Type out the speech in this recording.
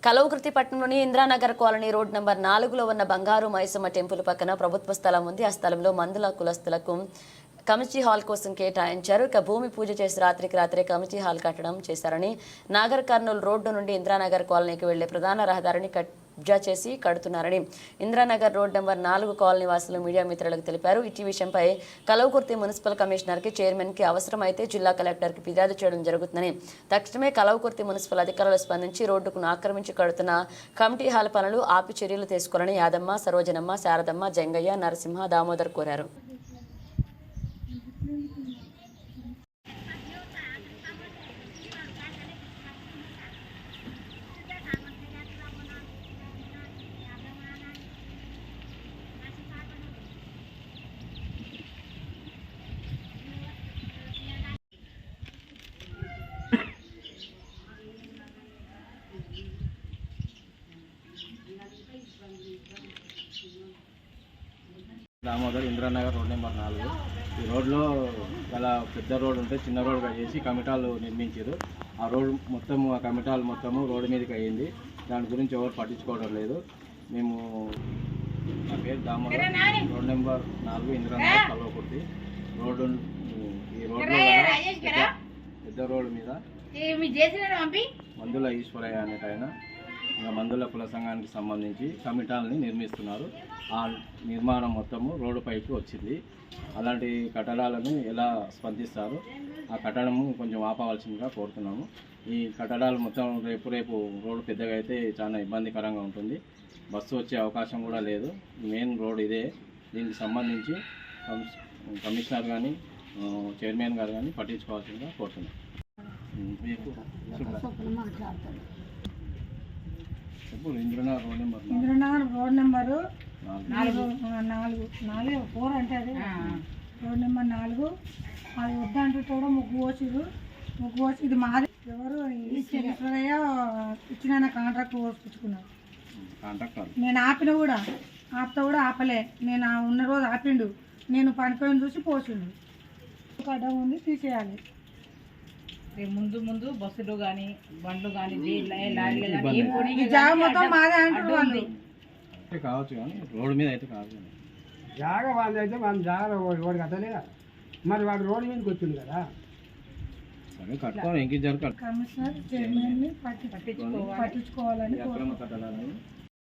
కలవకుర్తి పట్టణంలోని Indranagar colony road number 4లో ఉన్న బంగారు మైసమ్మ టెంపుల్ పక్కన ప్రభుత్వ స్థలం ఉంది. ఆ స్థలంలో మందుల కులస్తులకు కమిటీ హాల్ కోసం కేటాయించారు. ఇక భూమి పూజ చేసి రాత్రికి రాత్రే కమిటీ హాల్ కట్టడం చేశారని, నాగర్ కర్నూలు రోడ్డు నుండి ఇంద్రానగర్ కాలనీకి వెళ్లే ప్రధాన రహదారిని కబ్జా చేసి కడుతున్నారని ఇంద్రానగర్ రోడ్ నంబర్ 4 కాలనీ వాసులు మీడియా మిత్రులకు తెలిపారు. ఈ విషయంపై కలవకుర్తి మున్సిపల్ కమిషనర్కి, చైర్మన్కి అవసరమైతే జిల్లా కలెక్టర్కి ఫిర్యాదు చేయడం జరుగుతుందని, తక్షణమే కలవకుర్తి మున్సిపల్ అధికారులు స్పందించి రోడ్డుకు ఆక్రమించి కడుతున్న కమిటీ హాల్ పనులు ఆపి చర్యలు తీసుకోవాలని యాదమ్మ, సరోజనమ్మ, శారదమ్మ, జంగయ్య, నరసింహ, దామోదర్ కోరారు. Damodar Indranagar road number 4. ఈ రోడ్లో చాలా పెద్ద రోడ్ ఉంటే చిన్న రోడ్గా చేసి కమిటాలు నిర్మించారు. ఆ రోడ్ మొత్తం, ఆ కమిటాలు మొత్తము రోడ్డు మీదకి అయ్యింది. దాని గురించి ఎవరు పట్టించుకోవడం లేదు. మేము, నా పేరు Damodar, road number 4 Indranagar Kalwakurthy road. ఈ రోడ్లో పెద్ద రోడ్డు మీద మందుల ఈశ్వరయ్య అనేట ఆయన ఇంకా మందుల కుల సంఘానికి సంబంధించి కమిటాలని నిర్మిస్తున్నారు. ఆ నిర్మాణం మొత్తము రోడ్డు పైకి వచ్చింది. అలాంటి కట్టడాలను ఎలా స్పందిస్తారు, ఆ కట్టడము కొంచెం ఆపవలసిందిగా కోరుతున్నాము. ఈ కట్టడాలు మొత్తం రేపు రోడ్డు పెద్దగా అయితే చాలా ఇబ్బందికరంగా ఉంటుంది. బస్సు వచ్చే అవకాశం కూడా లేదు. మెయిన్ రోడ్ ఇదే. దీనికి సంబంధించి కమిషనర్ కానీ, చైర్మన్ గారు కానీ పట్టించుకోవాల్సిందిగా కోరుతున్నాం. ఇంద్రనగర్ రోడ్ నెంబరు 4 అంటే అది రోడ్ నెంబర్ 4. అది వద్దంటుంటాడు. ముగ్గు పోసి ఇది మాది. ఎవరు ఈశ్వరయ్య ఇచ్చిన కాంట్రాక్ట్ పోసుకున్నారు. నేను ఆపిన కూడా ఆపలే. నేను ఉన్న రోజు ఆపిండు. నేను పనిపోయిన చూసి పోసిండు. అడ్డం ఉంది, తీసేయాలి. ముందు బస్సులు కానీ, బండ్లు కానీ, మొత్తం మాదే అంటారు వాళ్ళు. కావచ్చు కానీ రోడ్డు మీద అయితే కాదు. జాగా వాళ్ళు అయితే వాళ్ళ జాగా వాడికి అతలే. మరి వాడు రోడ్డు మీదకి వచ్చింది కదా. సరే కట్టుకోవాలి. ఇంకేం జరగదు. కమిషనర్, చైర్మన్ పట్టించుకోవాలని అక్రమ కట్టడాలని